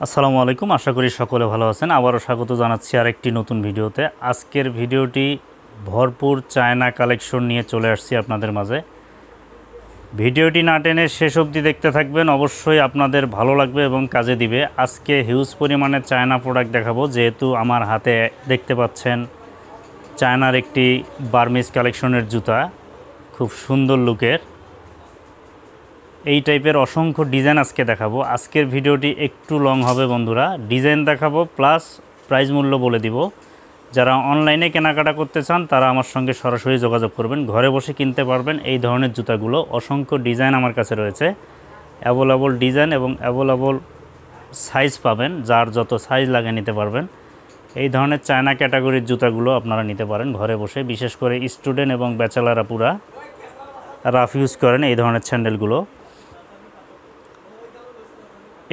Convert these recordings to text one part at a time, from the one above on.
আসসালামু আলাইকুম, আশা করি সকলে ভালো আছেন। আবারও স্বাগত জানাচ্ছি আরেকটি নতুন ভিডিওতে। আজকের ভিডিওটি ভরপুর চায়না কালেকশন নিয়ে চলে আসছি আপনাদের মাঝে। ভিডিওটি না টেনে শেষ অবধি দেখতে থাকবেন, অবশ্যই আপনাদের ভালো লাগবে এবং কাজে দিবে। আজকে হিউজ পরিমাণে চায়না প্রোডাক্ট দেখাবো, যেহেতু আমার হাতে দেখতে পাচ্ছেন চায়নার একটি বার্মিজ কালেকশনের জুতা, খুব সুন্দর লুকের। এই টাইপের অসংখ্য ডিজাইন আজকে দেখাবো। আজকের ভিডিওটি একটু লং হবে বন্ধুরা, ডিজাইন দেখাবো প্লাস প্রাইস মূল্য বলে দিব। যারা অনলাইনে কেনাকাটা করতে চান তারা আমার সঙ্গে সরাসরি যোগাযোগ করবেন, ঘরে বসে কিনতে পারবেন এই ধরনের জুতাগুলো। অসংখ্য ডিজাইন আমার কাছে রয়েছে, অ্যাভেলেবল ডিজাইন এবং অ্যাভেলেবল সাইজ পাবেন, যার যত সাইজ লাগে নিতে পারবেন। এই ধরনের চায়না ক্যাটাগরির জুতাগুলো আপনারা নিতে পারেন ঘরে বসে, বিশেষ করে স্টুডেন্ট এবং ব্যাচেলাররা পুরা রাফ ইউজ করেন এই ধরনের স্যান্ডেলগুলো।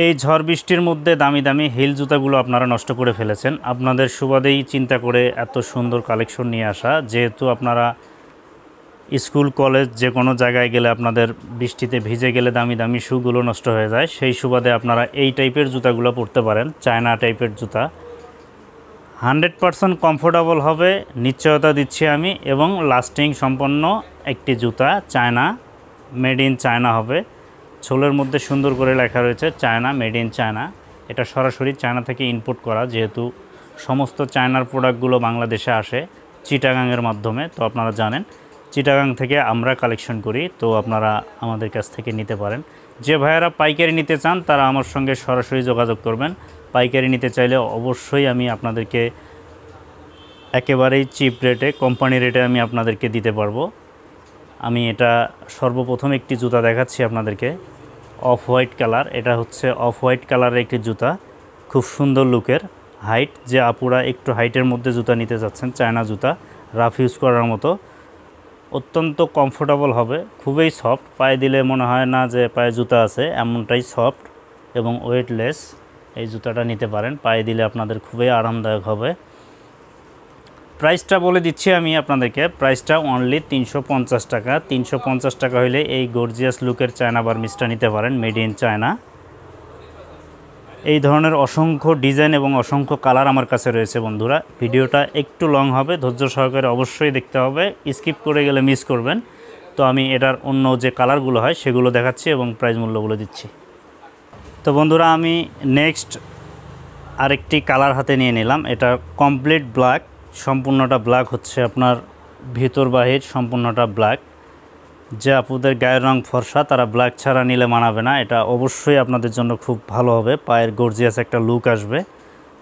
এই ঝড় বৃষ্টির মধ্যে দামি দামি হিল জুতাগুলো আপনারা নষ্ট করে ফেলেছেন। আপনাদের সুবাদেই চিন্তা করে এত সুন্দর কালেকশন নিয়ে আসা, যেহেতু আপনারা স্কুল কলেজ যে কোনো জায়গায় গেলে আপনাদের বৃষ্টিতে ভিজে গেলে দামি দামি শুগুলো নষ্ট হয়ে যায়, সেই সুবাদে আপনারা এই টাইপের জুতাগুলো পরতে পারেন। চায়না টাইপের জুতা 100% কমফোর্টেবল হবে, নিশ্চয়তা দিচ্ছি আমি, এবং লাস্টিং সম্পন্ন একটি জুতা। চায়না, মেড ইন চায়না হবে। সোলের মধ্যে সুন্দর করে লেখা রয়েছে চায়না, মেড ইন চায়না। এটা সরাসরি চায়না থেকে ইম্পোর্ট করা, যেহেতু সমস্ত চায়নার প্রোডাক্টগুলো বাংলাদেশে আসে চিটাগাংয়ের মাধ্যমে। তো আপনারা জানেন চিটাগাং থেকে আমরা কালেকশন করি, তো আপনারা আমাদের কাছ থেকে নিতে পারেন। যে ভাইয়েরা পাইকারি নিতে চান তারা আমার সঙ্গে সরাসরি যোগাযোগ করবেন। পাইকারি নিতে চাইলে অবশ্যই আমি আপনাদেরকে একেবারেই চিপ রেটে, কোম্পানি রেটে আমি আপনাদেরকে দিতে পারবো। আমি এটা সর্বপ্রথম একটি জুতা দেখাচ্ছি আপনাদেরকে, অফ হোয়াইট কালার। এটা হচ্ছে অফ হোয়াইট কালারের একটি জুতা, খুব সুন্দর লুকের। হাইট, যে আপুরা একটু হাইটের মধ্যে জুতা নিতে যাচ্ছেন, চায়না জুতা রাফ ইউজ করার মতো, অত্যন্ত কমফোর্টেবল হবে, খুবই সফট। পায়ে দিলে মনে হয় না যে পায়ে জুতা আছে, এমনটাই সফট এবং ওয়েটলেস। এই জুতাটা নিতে পারেন, পায়ে দিলে আপনাদের খুবই আরামদায়ক হবে। প্রাইসটা বলে দিচ্ছি আমি আপনাদেরকে, প্রাইসটা অনলি 350 টাকা। 350 টাকা হলে এই গর্জিয়াস লুকের চায়না বার্মিজটা নিতে পারেন, মেড ইন চায়না। এই ধরনের অসংখ্য ডিজাইন এবং অসংখ্য কালার আমার কাছে রয়েছে বন্ধুরা। ভিডিওটা একটু লং হবে, ধৈর্য সহকারে অবশ্যই দেখতে হবে, স্কিপ করে গেলে মিস করবেন। তো আমি এটার অন্য যে কালারগুলো হয় সেগুলো দেখাচ্ছি এবং প্রাইস মূল্য বলে দিচ্ছি। তো বন্ধুরা, আমি নেক্সট আরেকটি কালার হাতে নিয়ে নিলাম। এটা কমপ্লিট ব্ল্যাক, সম্পূর্ণটা ব্ল্যাক হচ্ছে আপনার ভিতর বাহির সম্পূর্ণটা ব্ল্যাক। যে আপুদের গায়ের রং ফর্সা তারা ব্ল্যাক ছাড়া নিলে মানাবে না। এটা অবশ্যই আপনাদের জন্য খুব ভালো হবে, পায়ের গর্জিয়াস একটা লুক আসবে।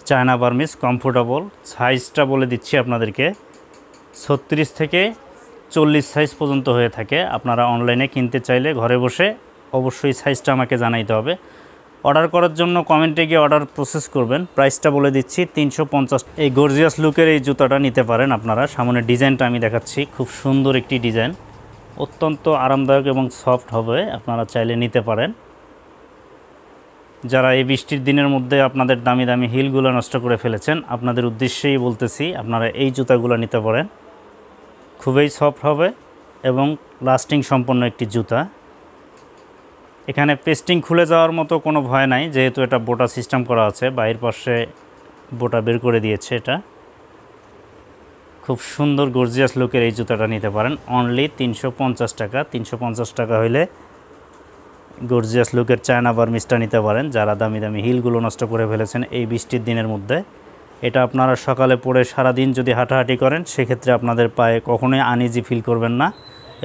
China Burmese, comfortable. সাইজটা বলে দিচ্ছি আপনাদেরকে, 36 থেকে 40 সাইজ পর্যন্ত হয়ে থাকে। আপনারা অনলাইনে কিনতে চাইলে ঘরে বসে অবশ্যই সাইজটা আমাকে জানাইতে হবে। অর্ডার করার জন্য কমেন্টে গিয়ে অর্ডার প্রসেস করবেন। প্রাইসটা বলে দিচ্ছি 350। এই গর্জিয়াস লুকের এই জুতাটা নিতে পারেন আপনারা। সামনে ডিজাইনটা আমি দেখাচ্ছি, খুব সুন্দর একটি ডিজাইন, অত্যন্ত আরামদায়ক এবং সফট হবে, আপনারা চাইলে নিতে পারেন। যারা এই বৃষ্টির দিনের মধ্যে আপনাদের দামি দামি হিলগুলো নষ্ট করে ফেলেছেন, আপনাদের উদ্দেশ্যেই বলতেছি আপনারা এই জুতাগুলো নিতে পারেন। খুবই সফট হবে এবং লাস্টিং সম্পন্ন একটি জুতা। এখানে পেস্টিং খুলে যাওয়ার মতো কোনো ভয় নাই, যেহেতু এটা বোটা সিস্টেম করা আছে, বাইরের পাশে বোটা বের করে দিয়েছে। এটা খুব সুন্দর গর্জিয়াস লুকের এই জুতাটা নিতে পারেন অনলি 350 টাকা। 350 টাকা হইলে গর্জিয়াস লুকের চায়না বার্মিজটা নিতে পারেন, যারা দামি দামি হিলগুলো নষ্ট করে ফেলেছেন এই বৃষ্টির দিনের মধ্যে। এটা আপনারা সকালে পরে সারাদিন যদি হাঁটাহাঁটি করেন, সেক্ষেত্রে আপনাদের পায়ে কখনোই আনইজি ফিল করবেন না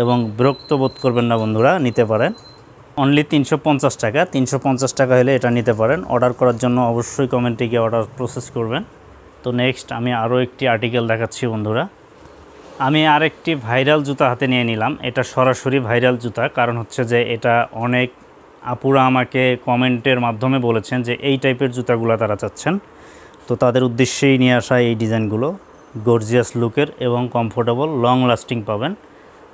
এবং বিরক্ত বোধ করবেন না বন্ধুরা, নিতে পারেন অনলি 350 টাকা। 350 টাকা হলে এটা নিতে পারেন। অর্ডার করার জন্য অবশ্যই কমেন্টে গিয়ে অর্ডার প্রসেস করবেন। তো নেক্সট আমি আরও একটি আর্টিকেল দেখাচ্ছি বন্ধুরা। আমি আরেকটি ভাইরাল জুতা হাতে নিয়ে নিলাম। এটা সরাসরি ভাইরাল জুতা, কারণ হচ্ছে যে এটা অনেক আপুরা আমাকে কমেন্টের মাধ্যমে বলেছেন যে এই টাইপের জুতাগুলো তারা চাচ্ছেন। তো তাদের উদ্দেশ্যেই নিয়ে আসা এই ডিজাইনগুলো, গর্জিয়াস লুকের এবং কমফোর্টেবল, লং লাস্টিং পাবেন,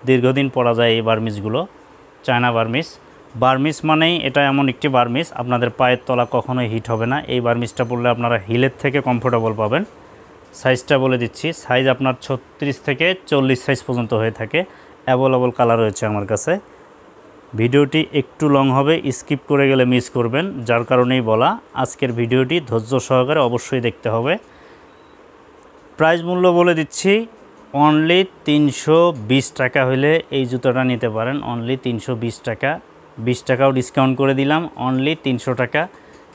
দীর্ঘদিন পরা যায় এই বার্মিজগুলো। চায়না বার্মিজ, বার্মিজ মানেই এটা এমন একটি বার্মিজ আপনাদের পায়ের তলা কখনোই হিট হবে না। এই বার্মিজটা পরলে আপনারা হিলের থেকে কমফোর্টেবল পাবেন। সাইজটা বলে দিচ্ছি, সাইজ আপনার 36 থেকে 40 সাইজ পর্যন্ত হয়ে থাকে। অ্যাভেলেবল কালার রয়েছে আমার কাছে। ভিডিওটি একটু লং হবে, স্কিপ করে গেলে মিস করবেন, যার কারণেই বলা আজকের ভিডিওটি ধৈর্য সহকারে অবশ্যই দেখতে হবে। প্রাইস মূল্য বলে দিচ্ছি, অনলি 320 টাকা হলে এই জুতাটা নিতে পারেন। অনলি 320 টাকা, 20 টাকাও ডিসকাউন্ট করে দিলাম। অনলি 300 টাকা,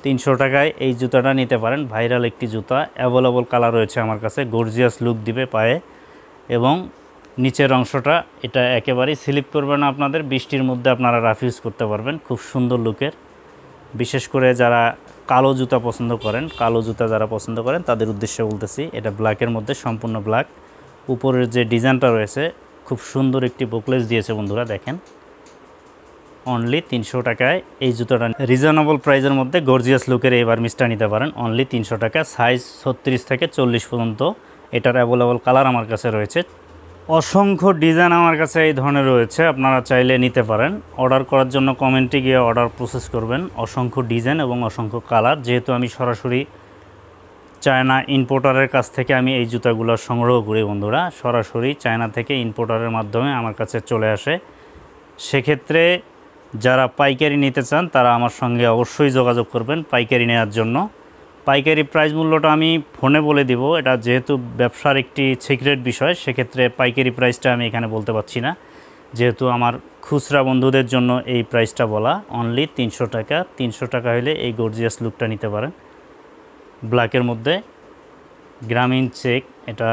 300 টাকায় এই জুতাটা নিতে পারেন। ভাইরাল একটি জুতা, অ্যাভেলেবল কালার রয়েছে আমার কাছে, গর্জিয়াস লুক দিবে পায়ে এবং নিচের অংশটা এটা একেবারেই স্লিপ করবে না আপনাদের। বৃষ্টির মধ্যে আপনারা রাফ ইউজ করতে পারবেন, খুব সুন্দর লুকের। বিশেষ করে যারা কালো জুতা পছন্দ করেন, কালো জুতা যারা পছন্দ করেন তাদের উদ্দেশ্যে বলতেছি। এটা ব্ল্যাকের মধ্যে, সম্পূর্ণ ব্ল্যাক। উপরের যে ডিজাইনটা রয়েছে খুব সুন্দর একটি বুকলেস দিয়েছে বন্ধুরা, দেখেন। অনলি 300 টাকায় এই জুতাটা রিজনেবল প্রাইসের মধ্যে গর্জিয়াস লুকের এই বার্মিসটা নিতে পারেন। অনলি 300 টাকা, সাইজ 36 থেকে 40 পর্যন্ত এটার অ্যাভেলেবল কালার আমার কাছে রয়েছে। অসংখ্য ডিজাইন আমার কাছে এই ধরনের রয়েছে, আপনারা চাইলে নিতে পারেন। অর্ডার করার জন্য কমেন্টে গিয়ে অর্ডার প্রসেস করবেন। অসংখ্য ডিজাইন এবং অসংখ্য কালার, যেহেতু আমি সরাসরি চায়না ইম্পোর্টারের কাছ থেকে আমি এই জুতাগুলো সংগ্রহ করি বন্ধুরা, সরাসরি চায়না থেকে ইম্পোর্টারের মাধ্যমে আমার কাছে চলে আসে। সেক্ষেত্রে যারা পাইকারি নিতে চান তারা আমার সঙ্গে অবশ্যই যোগাযোগ করবেন পাইকারি নেওয়ার জন্য। পাইকারি প্রাইস মূল্যটা আমি ফোনে বলে দিব, এটা যেহেতু ব্যবসার একটি সিক্রেট বিষয়, সেক্ষেত্রে পাইকারি প্রাইসটা আমি এখানে বলতে পারছি না, যেহেতু আমার খুচরা বন্ধুদের জন্য এই প্রাইসটা বলা। অনলি 300 টাকা, 300 টাকা হলে এই গর্জিয়াস লুকটা নিতে পারেন। ব্ল্যাকের মধ্যে গ্রামীণ চেক, এটা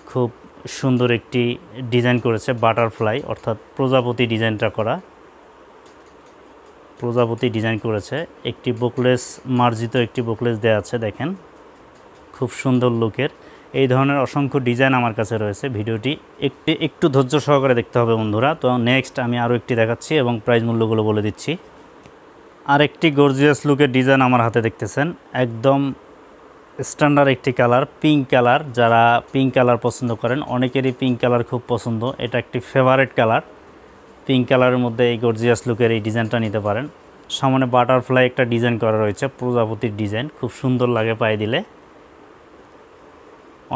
খুব সুন্দর একটি ডিজাইন করেছে, বাটারফ্লাই অর্থাৎ প্রজাপতি ডিজাইনটা করা, প্রজাপতি ডিজাইন করেছে। একটি বুকলেস, মার্জিত একটি বুকলেস দেওয়া আছে, দেখেন খুব সুন্দর লুকের। এই ধরনের অসংখ্য ডিজাইন আমার কাছে রয়েছে। ভিডিওটি একটু ধৈর্য সহকারে দেখতে হবে বন্ধুরা। তো নেক্সট আমি আরও একটি দেখাচ্ছি এবং প্রাইস মূল্যগুলো বলে দিচ্ছি। আরেকটি গর্জিয়াস লুকের ডিজাইন আমার হাতে দেখতেছেন, একদম স্ট্যান্ডার্ড একটি কালার, পিঙ্ক কালার। যারা পিঙ্ক কালার পছন্দ করেন, অনেকেরই পিঙ্ক কালার খুব পছন্দ, এটা একটি ফেভারিট কালার। পিঙ্ক কালারের মধ্যে এই গর্জিয়াস লুকের এই ডিজাইনটা নিতে পারেন। সামনে বাটারফ্লাই একটা ডিজাইন করা রয়েছে, প্রজাপতির ডিজাইন, খুব সুন্দর লাগে পায়ে দিলে।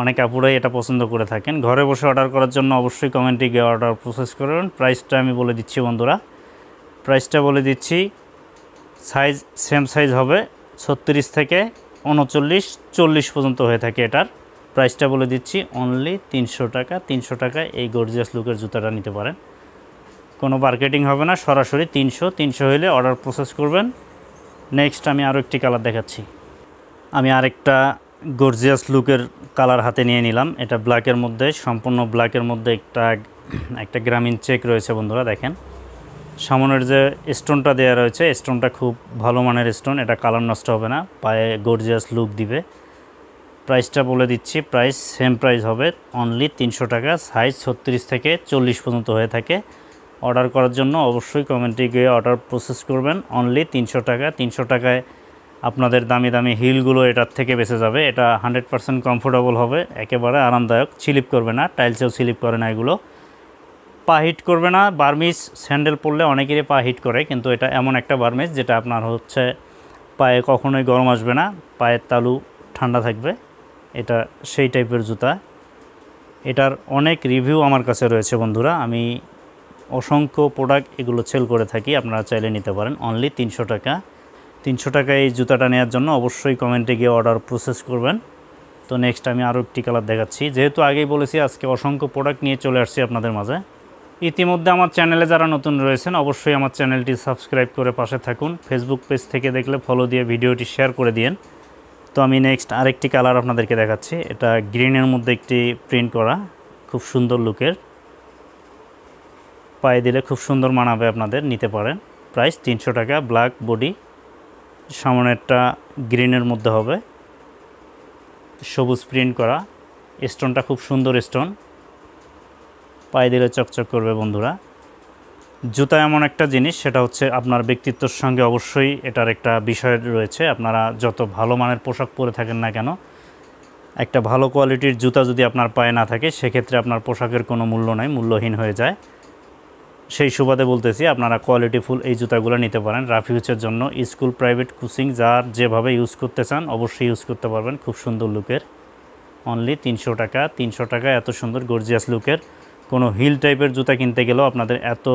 অনেক আপুরাই এটা পছন্দ করে থাকেন। ঘরে বসে অর্ডার করার জন্য অবশ্যই কমেন্টে গিয়ে অর্ডার প্রসেস করবেন। প্রাইসটা আমি বলে দিচ্ছি বন্ধুরা, প্রাইসটা বলে দিচ্ছি। সাইজ সেম সাইজ হবে, 36 থেকে 39, 40 পর্যন্ত হয়ে থাকে। এটার প্রাইসটা বলে দিচ্ছি, অনলি 300 টাকা। 300 টাকায় এই গর্জিয়াস লুকের জুতাটা নিতে পারেন। কোনো মার্কেটিং হবে না, সরাসরি 300 হলে অর্ডার প্রসেস করবেন। নেক্সট আমি আরও একটি কালার দেখাচ্ছি। আমি আরেকটা গর্জিয়াস লুকের কালার হাতে নিয়ে নিলাম। এটা ব্ল্যাকের মধ্যে, সম্পূর্ণ ব্ল্যাকের মধ্যে একটা গ্রামীণ চেক রয়েছে বন্ধুরা, দেখেন। সামনের যে স্টোনটা দেওয়া রয়েছে, স্টোনটা খুব ভালো মানের স্টোন, এটা কালার নষ্ট হবে না, পায়ে গর্জিয়াস লুক দিবে। প্রাইসটা বলে দিচ্ছি, প্রাইস সেম প্রাইস হবে, অনলি 300 টাকা। সাইজ 36 থেকে 40 পর্যন্ত হয়ে থাকে। অর্ডার করার জন্য অবশ্যই কমেন্টে গিয়ে অর্ডার প্রসেস করবেন। অনলি 300 টাকা। 300 টাকায় আপনাদের দামি দামি হিলগুলো এটার থেকে বেঁচে যাবে। এটা 100% কমফোর্টেবল হবে, একেবারে আরামদায়ক, স্লিপ করবে না, টাইলসেও স্লিপ করে না, এগুলো পা হিট করবে না। বার্মিস স্যান্ডেল পরলে অনেকেরই পা হিট করে, কিন্তু এটা এমন একটা বার্মিস যেটা আপনার হচ্ছে পায়ে কখনোই গরম আসবে না, পায়ের তালু ঠান্ডা থাকবে। এটা সেই টাইপের জুতা। এটার অনেক রিভিউ আমার কাছে রয়েছে বন্ধুরা, আমি অসংখ্য প্রোডাক্ট এগুলো সেল করে থাকি, আপনারা চাইলে নিতে পারেন। অনলি 300 টাকা। 300 টাকায় এই জুতাটা নেওয়ার জন্য অবশ্যই কমেন্টে গিয়ে অর্ডার প্রসেস করবেন। তো নেক্সট আমি আরও একটি কালার দেখাচ্ছি। যেহেতু আগেই বলেছি আজকে অসংখ্য প্রোডাক্ট নিয়ে চলে আসছি আপনাদের মাঝে। ইতিমধ্যে আমার চ্যানেলে যারা নতুন রয়েছেন অবশ্যই আমার চ্যানেলটি সাবস্ক্রাইব করে পাশে থাকুন। ফেসবুক পেজ থেকে দেখলে ফলো দিয়ে ভিডিওটি শেয়ার করে দিন। তো আমি নেক্সট আরেকটি কালার আপনাদেরকে দেখাচ্ছি। এটা গ্রিনের মধ্যে একটি প্রিন্ট করা, খুব সুন্দর লুকের, পায়ে দিলে খুব সুন্দর মানাবে, আপনাদের নিতে পারেন। প্রাইস 300 টাকা। ব্ল্যাক বডি, সামনেরটা গ্রিনের মধ্যে হবে, সবুজ প্রিন্ট করা, স্টোনটা খুব সুন্দর স্টোন, পায়ে দিলে চকচক করবে বন্ধুরা। জুতা এমন একটা জিনিস, সেটা হচ্ছে আপনার ব্যক্তিত্বের সঙ্গে অবশ্যই এটার একটা বিষয় রয়েছে। আপনারা যত ভালো মানের পোশাক পরে থাকেন না কেন, একটা ভালো কোয়ালিটির জুতা যদি আপনার পায়ে না থাকে, সেক্ষেত্রে আপনার পোশাকের কোনো মূল্য নাই, মূল্যহীন হয়ে যায়। সেই সুবাদে বলতেছি, আপনারা কোয়ালিটিফুল এই জুতাগুলো নিতে পারেন রাফ ইউজের জন্য। স্কুল, প্রাইভেট, কোচিং, যার যেভাবে ইউজ করতে চান অবশ্যই ইউজ করতে পারবেন। খুব সুন্দর লুকের, অনলি 300 টাকা। 300 টাকা এত সুন্দর গর্জিয়াস লুকের কোনো হিল টাইপের জুতা কিনতে গেলেও আপনাদের এত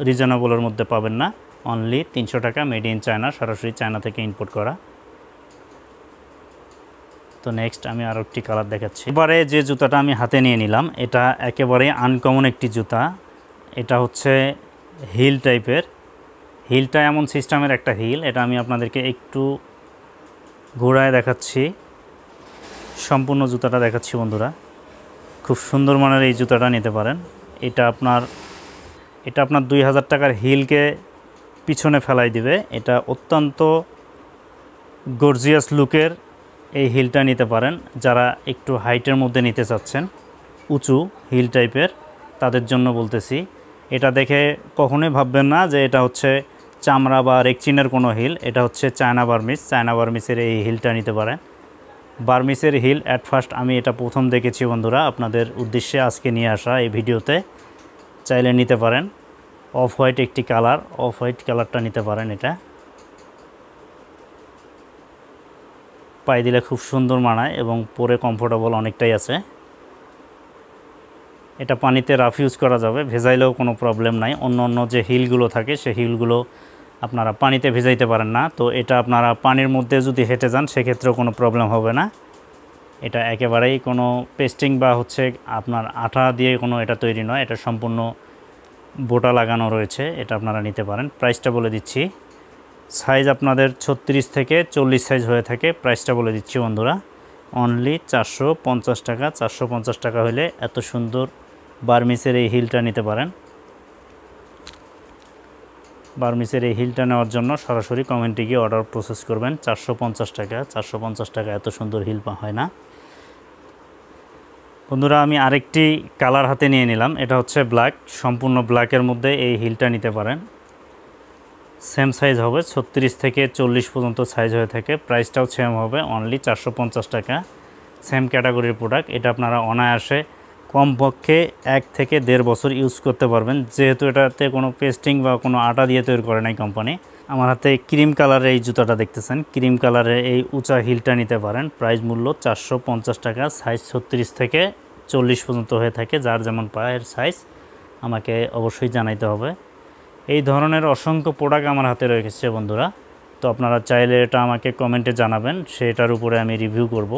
রিজনেবলের মধ্যে পাবেন না, অনলি 300 টাকা, মেড ইন চায়না, সরাসরি চায়না থেকে ইম্পোর্ট করা। তো নেক্সট আমি আরও একটি কালার দেখাচ্ছি। এবারে যে জুতাটা আমি হাতে নিয়ে নিলাম এটা একেবারে আনকমন একটি জুতা। এটা হচ্ছে হিল টাইপের, হিলটা এমন সিস্টেমের একটা হিল, এটা আমি আপনাদেরকে একটু ঘোরায় দেখাচ্ছি, সম্পূর্ণ জুতাটা দেখাচ্ছি বন্ধুরা। খুব সুন্দর মানের এই জুতাটা নিতে পারেন। এটা আপনার 2000 টাকার হিলকে পিছনে ফেলাই দিবে। এটা অত্যন্ত গর্জিয়াস লুকের এই হিলটা নিতে পারেন। যারা একটু হাইটের মধ্যে নিতে চাচ্ছেন, উঁচু হিল টাইপের, তাদের জন্য বলতেছি। এটা দেখে কখনোই ভাববেন না যে এটা হচ্ছে চামড়া বা রেকচিনের কোনো হিল। এটা হচ্ছে চায়না বার্মিসের এই হিলটা নিতে পারেন। বার্মিসের হিল অ্যাট ফার্স্ট আমি এটা প্রথম দেখেছি বন্ধুরা, আপনাদের উদ্দেশ্যে আজকে নিয়ে আসা এই ভিডিওতে। চাইলে নিতে পারেন। অফ হোয়াইট একটি কালার, অফ হোয়াইট কালারটা নিতে পারেন। এটা পায়ে দিলে খুব সুন্দর মানায় এবং পরে কমফোর্টেবল অনেকটাই আছে। এটা পানিতে রাফ ইউজ করা যাবে, ভেজাইলেও কোনো প্রবলেম নাই। অন্য যে হিলগুলো থাকে সেই হিলগুলো আপনারা পানিতে ভেজাইতে পারেন না। তো এটা আপনারা পানির মধ্যে যদি হেঁটে যান সেক্ষেত্রেও কোনো প্রবলেম হবে না। এটা একেবারেই কোনো পেস্টিং বা হচ্ছে আপনার আঠা দিয়ে কোনো এটা তৈরি নয়, এটা সম্পূর্ণ বোটা লাগানো রয়েছে। এটা আপনারা নিতে পারেন। প্রাইসটা বলে দিচ্ছি, সাইজ আপনাদের 36 থেকে 40 সাইজ হয়ে থাকে। প্রাইসটা বলে দিচ্ছি বন্ধুরা, অনলি 450 টাকা। 450 টাকা হলে এত সুন্দর বার্মিসের এই হিলটা নিতে পারেন। বার্মিসের এই হিলটা নেওয়ার জন্য সরাসরি কমেন্টে গিয়ে অর্ডার প্রসেস করবেন। 450 টাকা, 450 টাকা এত সুন্দর হিল হয় না বন্ধুরা। আমি আরেকটি কালার হাতে নিয়ে নিলাম, এটা হচ্ছে ব্ল্যাক, সম্পূর্ণ ব্ল্যাকের মধ্যে এই হিলটা নিতে পারেন। সেম সাইজ হবে, 36 থেকে 40 পর্যন্ত সাইজ হয়ে থাকে। প্রাইসটাও সেম হবে, অনলি 450 টাকা। সেম ক্যাটাগরির প্রোডাক্ট। এটা আপনারা অনায়াসে কমপক্ষে 1 থেকে 1.5 বছর ইউজ করতে পারবেন, যেহেতু এটাতে কোনো পেস্টিং বা কোনো আটা দিয়ে তৈরি করে নাই কোম্পানি। আমার হাতে ক্রিম কালারের এই জুতাটা দেখতেছেন, ক্রিম কালারের এই উঁচা হিলটা নিতে পারেন। প্রাইস মূল্য 450 টাকা। সাইজ 36 থেকে 40 পর্যন্ত হয়ে থাকে। যার যেমন পায়ের সাইজ আমাকে অবশ্যই জানাইতে হবে। এই ধরনের অসংখ্য প্রোডাক্ট আমার হাতে রয়েছে বন্ধুরা। তো আপনারা চাইলে এটা আমাকে কমেন্টে জানাবেন, সেটার উপরে আমি রিভিউ করব।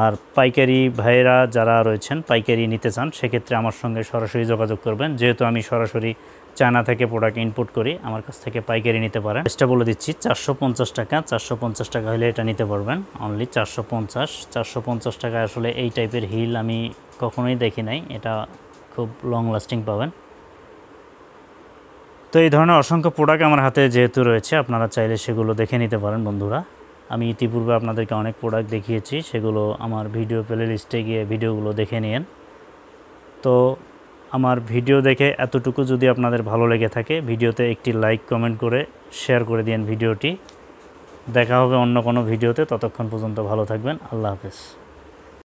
আর পাইকারি ভাইয়েরা যারা রয়েছেন, পাইকারি নিতে চান, সেক্ষেত্রে আমার সঙ্গে সরাসরি যোগাযোগ করবেন। যেহেতু আমি সরাসরি চায়না থেকে প্রোডাক্ট ইম্পোর্ট করি, আমার কাছ থেকে পাইকারি নিতে পারেন। প্রাইসটা বলে দিচ্ছি, 450 টাকা। 450 টাকা হলে এটা নিতে পারবেন, অনলি 450। 450 টাকা আসলে এই টাইপের হিল আমি কখনোই দেখি নাই, এটা খুব লং লাস্টিং পাবেন। তো এই ধরনের অসংখ্য প্রোডাক্ট আমার হাতে যেহেতু রয়েছে, আপনারা চাইলে সেগুলো দেখে নিতে পারেন বন্ধুরা। আমি ইতিপূর্বে আপনাদেরকে অনেক প্রোডাক্ট দেখিয়েছি, সেগুলো আমার ভিডিও প্লে লিস্টে গিয়ে ভিডিওগুলো দেখে নিন। তো আমার ভিডিও দেখে এতটুকু যদি আপনাদের ভালো লেগে থাকে, ভিডিওতে একটি লাইক কমেন্ট করে শেয়ার করে দিন ভিডিওটি। দেখা হবে অন্য কোনো ভিডিওতে, ততক্ষণ পর্যন্ত ভালো থাকবেন। আল্লাহ হাফেজ।